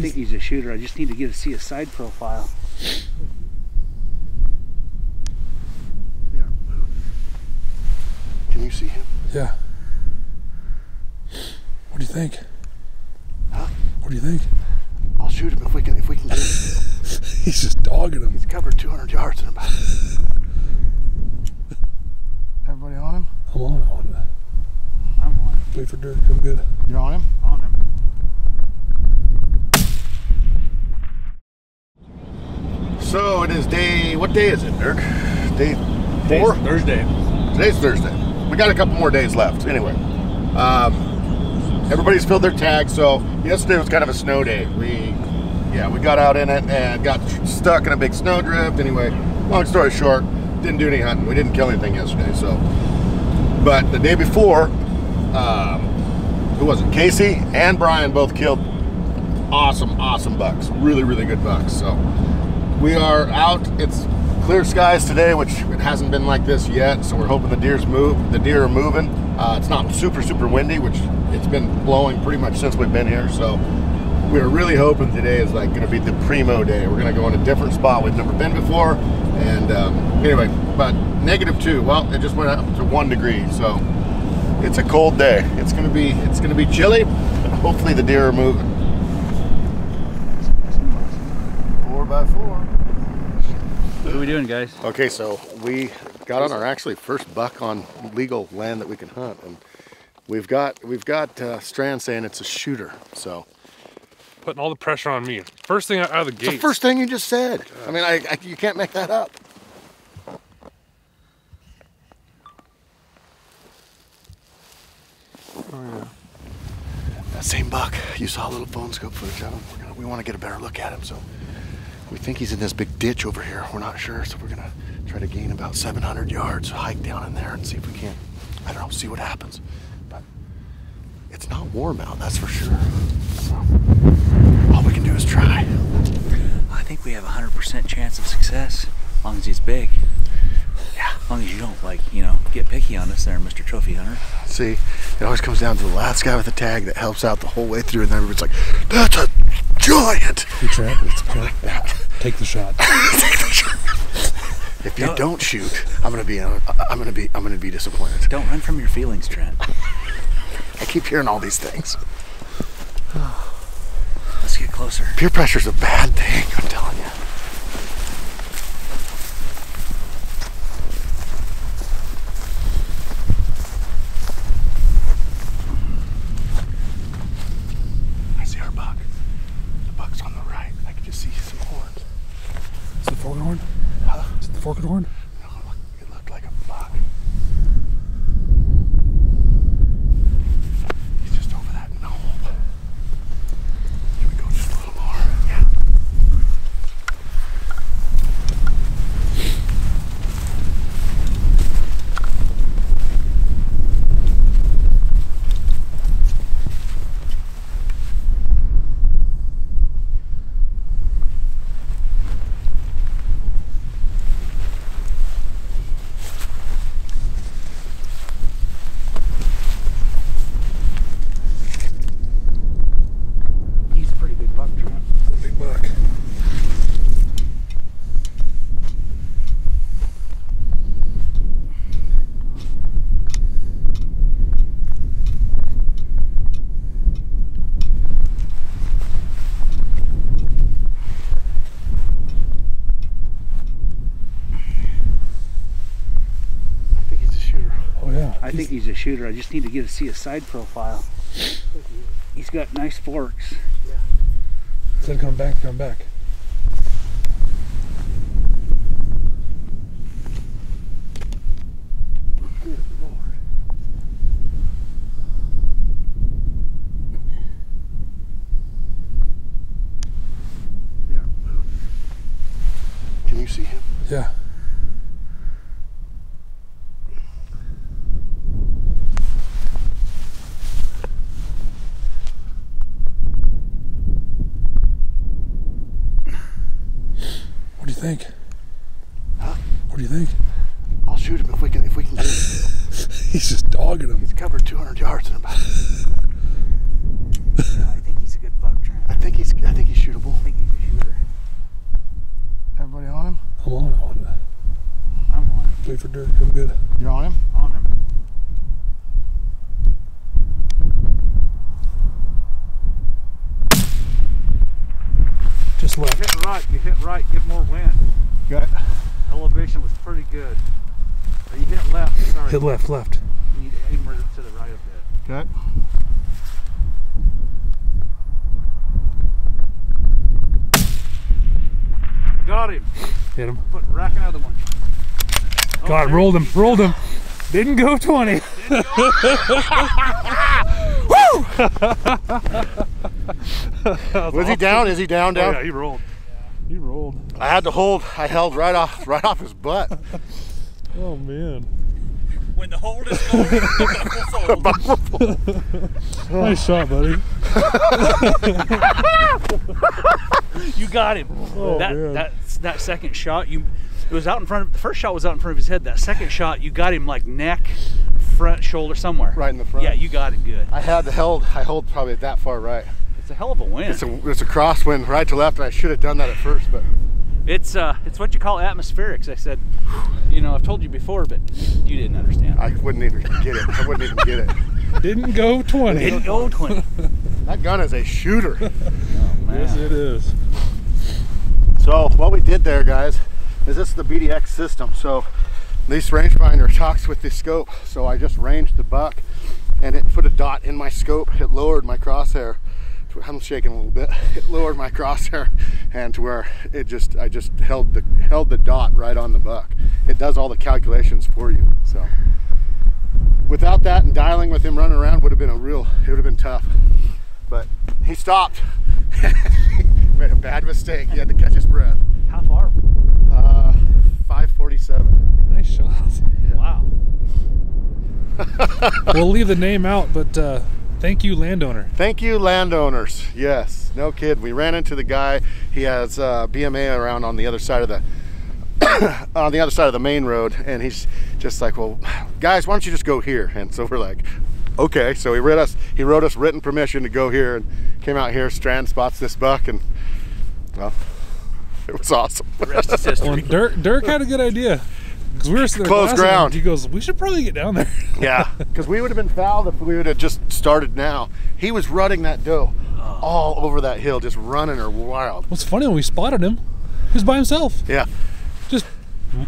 think he's a shooter. I just need to see his side profile. Can you see him? Yeah. What do you think? Huh? What do you think? I'll shoot him if we can get him. He's just dogging him. He's covered 200 yards in about. Everybody on him? I'm on it. I'm on. Wait for Dirk. I'm good. You're on him? On him. So it is what day is it, Dirk? Day 4? Thursday. Today's Thursday. We got a couple more days left. Anyway, everybody's filled their tags. So yesterday was kind of a snow day. We got out in it and got stuck in a big snowdrift. Anyway, long story short, didn't do any hunting. We didn't kill anything yesterday. So, but the day before, who was it? Casey and Brian both killed awesome bucks. Really, really good bucks. So we are out. It's clear skies today, which it hasn't been like this yet. So we're hoping the deer are moving. It's not super windy, which it's been blowing pretty much since we've been here. So we're really hoping today is like going to be the primo day. We're going to go in a different spot we've never been before. And anyway, but -2. Well, it just went up to 1 degree. So it's a cold day. It's going to be chilly. But hopefully the deer are moving. 4x4. What are we doing, guys? Okay, so we got on our actually first buck on legal land that we can hunt, and we've got Strand saying it's a shooter. So Putting all the pressure on me. First thing out of the gate. it's the first thing you just said. I mean, you can't make that up. Oh yeah. That same buck, you saw a little phone scope footage of him. We want to get a better look at him, so we think he's in this big ditch over here. We're not sure, so we're gonna try to gain about 700 yards, hike down in there and see if we can, I don't know, see what happens. But it's not warm out, that's for sure. So all we can do is try. I think we have a 100% chance of success, as long as he's big. Yeah, as long as you don't, like, you know, get picky on us there, Mr. Trophy Hunter. See, it always comes down to the last guy with the tag that helps out the whole way through, and then everybody's like, that's a giant. Hey, Trent, like that. Take the shot. Take the shot. If you don't shoot, I'm gonna be disappointed. Don't run from your feelings, Trent. I keep hearing all these things. Let's get closer. Peer pressure's a bad thing, I'm telling you. I see our buck. The buck's on the right. I can just see some horns. Is it the forked horn? Huh? Is it the forked horn? No, it looked like a buck. He's just over that knoll. Should we go just a little more? Yeah. He's a pretty big buck, Trent. Big buck. I think he's a shooter. Oh yeah. I think he's a shooter. I just need to see his side profile. He's got nice forks. Said come back, come back. Good Lord. They are moving. Can you see him? Yeah. What do you think? Huh? What do you think? I'll shoot him if we can get him. He's just dogging him. He's covered 200 yards in about. I think he's a good buck, Trent. I think he's I'm on it. I'm on. Wait for Dirk. I'm good. You're on him? On him. Just left. Hit right. You hit right. Get more wind. Okay. Elevation was pretty good. Or you hit left. Sorry. Hit left, left. You need to aim to the right a bit. Okay. Got him. Hit him. Rack another one. God, rolled him. Rolled him. Didn't go 20. Woo! Was he down? Is he down? Oh, yeah, he rolled. He rolled. I had to hold. I held right off his butt. Oh man. When the hold is full, Nice shot, buddy. you got him. Oh, man. That second shot, it was out in front of, the first shot was out in front of his head. That second shot, you got him like neck, front, shoulder, somewhere. Right in the front. Yeah, you got him good. I hold probably that far right. It's a hell of a win. It's a crosswind right to left, and I should have done that at first, but It's what you call atmospherics. I said, you know, I've told you before, but you didn't understand. I wouldn't even get it. I wouldn't even get it. Didn't go 20. Didn't go 20. That gun is a shooter. Oh, man. Yes, it is. So what we did there, guys, is this is the BDX system. So this rangefinder talks with the scope. So I just ranged the buck, and it put a dot in my scope. It lowered my crosshair. I'm shaking a little bit. It lowered my crosshair, and to where I just held the dot right on the buck. It does all the calculations for you. So without that and dialing with him running around would have been it would have been tough. But he stopped. He made a bad mistake. He had to catch his breath. How far? 547. Nice shot. Wow. We'll leave the name out, but thank you, landowner. Thank you, landowners. Yes, no kid. We ran into the guy. He has BMA around on the other side of the main road, and he's just like, well, guys, why don't you just go here? And so we're like, okay. So he wrote us written permission to go here, and came out here. Strand spots this buck, and well, it was awesome. The rest is history. Well, Dirk had a good idea. Because we were sitting there Close glassing ground. him. He goes, we should probably get down there. Yeah, because we would have been fouled if we would have just started now. He was rutting that doe all over that hill, just running her wild. What's funny, when we spotted him, he was by himself. Yeah, Just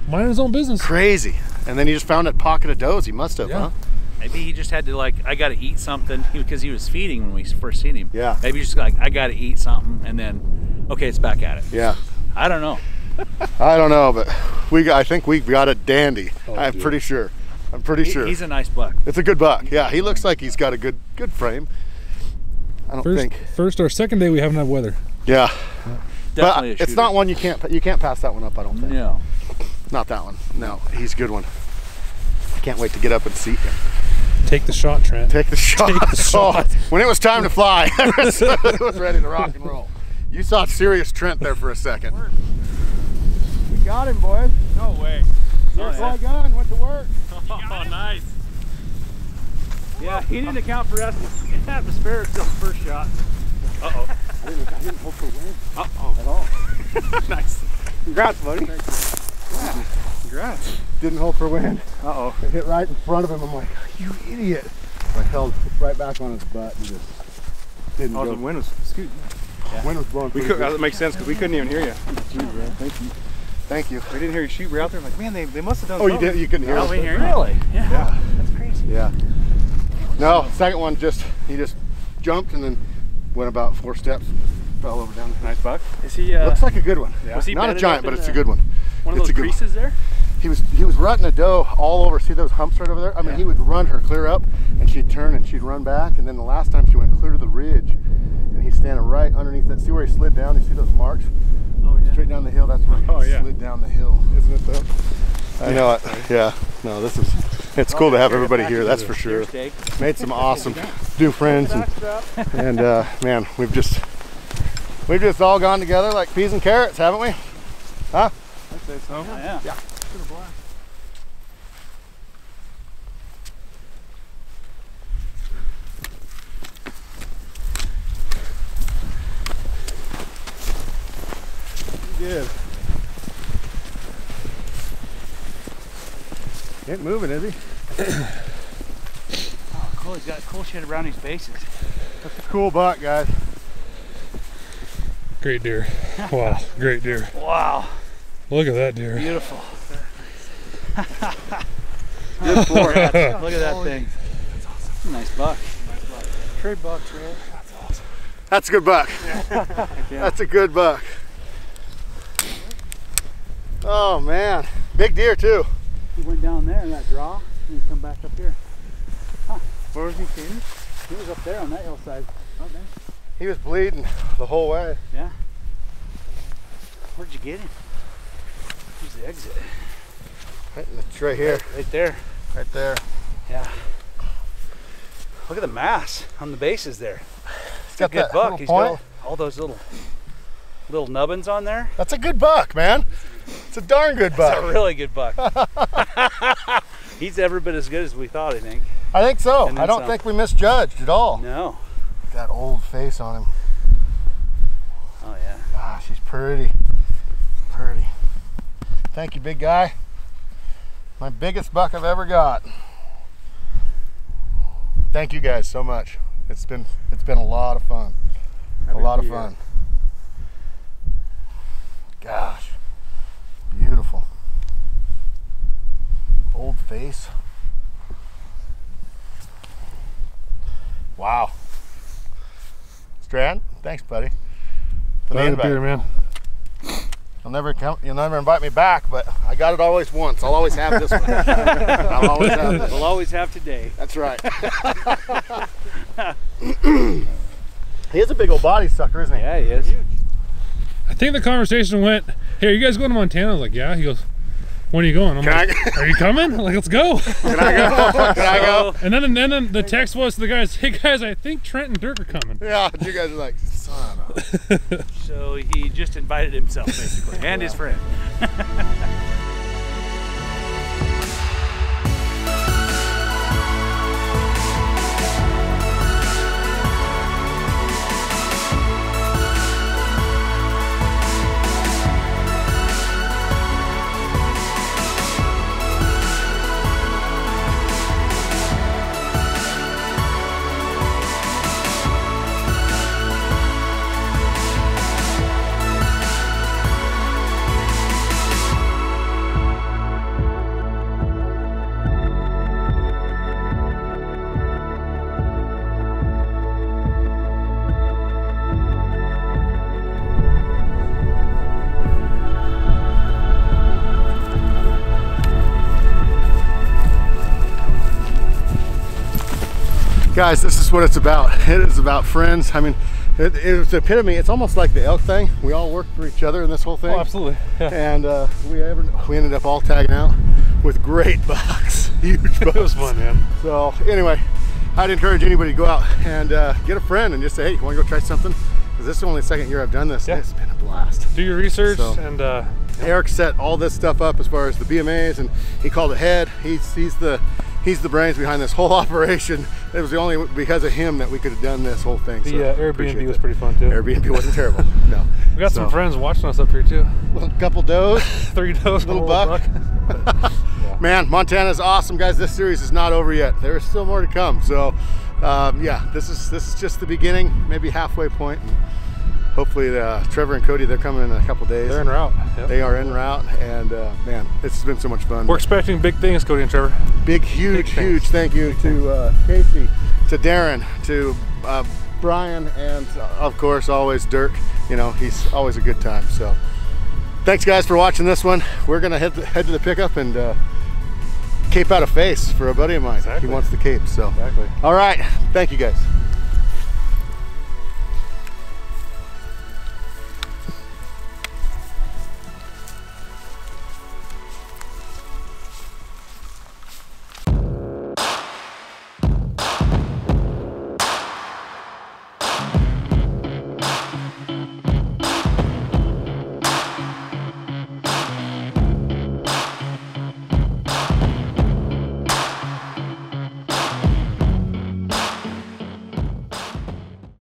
minding his own business. crazy. And then he just found that pocket of does. He must have, Yeah. huh? Maybe he just had to, like, I got to eat something, because he was feeding when we first seen him. Yeah. Maybe he's just like, I got to eat something, and then, okay, it's back at it. Yeah. I don't know. I don't know, but I think we got a dandy. Oh, I'm dude. pretty sure. I'm pretty sure. He's a nice buck. It's a good buck. Yeah, he looks like he's got a good frame. I don't think. First or second day we haven't had weather. Yeah. Definitely a But it's shooter. not one you can't pass that one up, I don't think. No. Not that one. No, he's a good one. I can't wait to get up and see him. Take the shot, Trent. Take the shot. Take the shot. Oh, when it was time to fly, it was ready to rock and roll. You saw serious Trent there for a second. We got him, boys. No way. Fly gun went to work. Oh, nice. Yeah, he didn't account for atmospheric till the first shot. Uh-oh. I didn't hope for wind. Uh-oh. At all. Nice. Congrats, buddy. Yeah. Congrats. Didn't hope for wind. Uh-oh. I hit right in front of him. I'm like, you idiot. I held right back on his butt and just didn't Oh, go. the wind was scooting. Wind was blowing We pretty could, good. that makes sense because we couldn't even hear you. Thank you. Thank you. We didn't hear you shoot. We were out there. I'm like, man, they must have done Oh, you something. did? You couldn't hear Oh, us? we hear really? Yeah. That's crazy. Yeah. No, second one he just jumped and then went about 4 steps, fell over down. Nice buck. Is he, Looks like a good one. was he Not a bedded giant, up but in it's a good one. one of It's those a good one. creases there? He was rutting a doe all over. See those humps right over there? I mean, he would run her clear up, and she'd turn and she'd run back. And then the last time she went clear to the ridge, and he's standing right underneath that. See where he slid down? You see those marks? Oh, yeah. Straight down the hill. That's where he yeah. slid down the hill, isn't it? Though. You know what? Yeah. No, it's cool to have everybody here. That's for sure. Steak. Made some awesome new friends, and man, we've just all gone together like peas and carrots, haven't we? Huh? I'd say so. Oh, yeah. Yeah. Good. Ain't moving, is he? Oh, cool. He's got cool shit around his bases. That's a cool buck, guys. Great deer. Wow, great deer. Wow. Look at that deer. Beautiful. Good for it. Look at that thing. That's awesome. Nice buck. Great buck, Trent. That's awesome. That's a good buck. That's a good buck. Oh man, big deer too. He went down there in that draw and he come back up here. Huh. Where was he standing? He was up there on that hillside. Oh, dang. He was bleeding the whole way. Yeah. Where'd you get him? Where's the exit? It's right here. Right there. Right there. Yeah. Look at the mass on the bases there. He's Got a good that buck. little He's point. got all those little nubbins on there. That's a good buck, man. It's a darn good buck. That's a really good buck. He's every bit as good as we thought, I think. I think so. And then I don't some. think we misjudged at all. No. That old face on him. Oh yeah. Gosh, he's pretty. Pretty. Thank you, big guy. My biggest buck I've ever got. Thank you guys so much. It's been a lot of fun. A lot of fun. Gosh. Beautiful. Old face. Wow. Strand, thanks, buddy. For the Love the invite. deer, man. You'll never invite me back, but I got it always once. I'll always have this one. I'll always have this. We'll always have today. That's right. He is a big old body sucker, isn't he? Yeah, he is. I think the conversation went, hey, are you guys going to Montana? I was like, yeah. He goes, when are you going? I'm Can like, are you coming? I'm like, let's go. Can I go? Can I go? And then the text was to the guys, hey guys, I think Trent and Dirk are coming. Yeah, you guys are like, son of. So he just invited himself, basically, and his friend. Guys, this is what it's about. It is about friends. I mean, it's the epitome. It's almost like the elk thing. We all work for each other in this whole thing. Oh, absolutely. Yeah. And we ended up all tagging out with great bucks, huge bucks. It was fun, man. So anyway, I'd encourage anybody to go out and get a friend and just say, hey, you want to go try something? Because this is only the second year I've done this. Yeah. And it's been a blast. Do your research So, and Eric set all this stuff up as far as the BMAs, and he called it head. He's the brains behind this whole operation. It was the only because of him that we could have done this whole thing. the So, Airbnb appreciate was that. pretty fun too. Airbnb wasn't terrible. No. We got some friends watching us up here too. A couple does. 3 does, Little one buck. Yeah. Man, Montana's awesome, guys. This series is not over yet. There is still more to come. So, yeah, this is just the beginning, maybe halfway point. And hopefully, Trevor and Cody, they're coming in a couple days. They're en route. Yep. They are en route, and man, it's been so much fun. We're expecting big things, Cody and Trevor. Big, huge, Big things. huge thank you to Casey, to Darren, to Brian, and of course, always Dirk. You know, he's always a good time. So, thanks guys for watching this one. We're gonna head to the pickup and cape out a face for a buddy of mine. Exactly. He wants the cape. So, Exactly. all right, thank you guys.